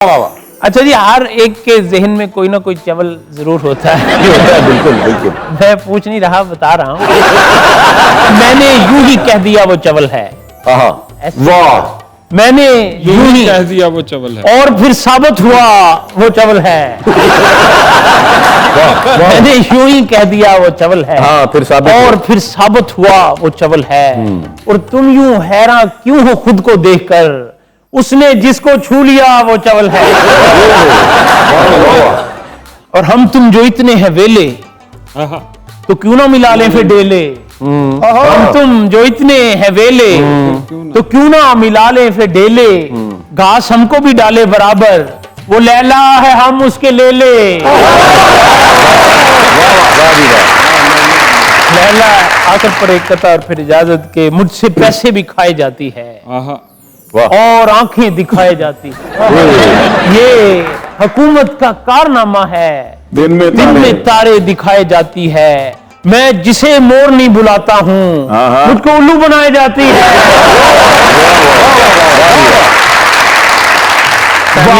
अच्छा जी, हर एक के जहन में कोई ना कोई चवल जरूर होता है। बिल्कुल बिल्कुल। मैं पूछ नहीं रहा, बता रहा हूँ। मैंने यूं ही कह दिया वो चवल है। वाह, मैंने यूं ही कह दिया वो चवल है। और फिर साबित हुआ वो चवल है। मैंने यूं ही कह दिया वो चवल है। हाँ, फिर साबित और हुआ। फिर साबित हुआ वो चवल है। और तुम यूं हैरान क्यों हो खुद को देखकर, उसने जिसको छू लिया वो चवल है। और हम तुम जो इतने हैं वेले, तो क्यों ना मिला लें फिर डेले। हम तुम जो इतने हैं वेले, तो क्यों ना मिला लें फिर डेले। घास हमको भी डाले बराबर, वो लैला है हम उसके लेले। लैला आकर पर एक कतार फिर इजाजत के, मुझसे पैसे भी खाए जाती है और आंखें दिखाई जाती है। ये हुकूमत का कारनामा है, दिन में तारे दिखाए जाती है। मैं जिसे मोर नहीं बुलाता हूँ, मुझको उल्लू बनाई जाती है।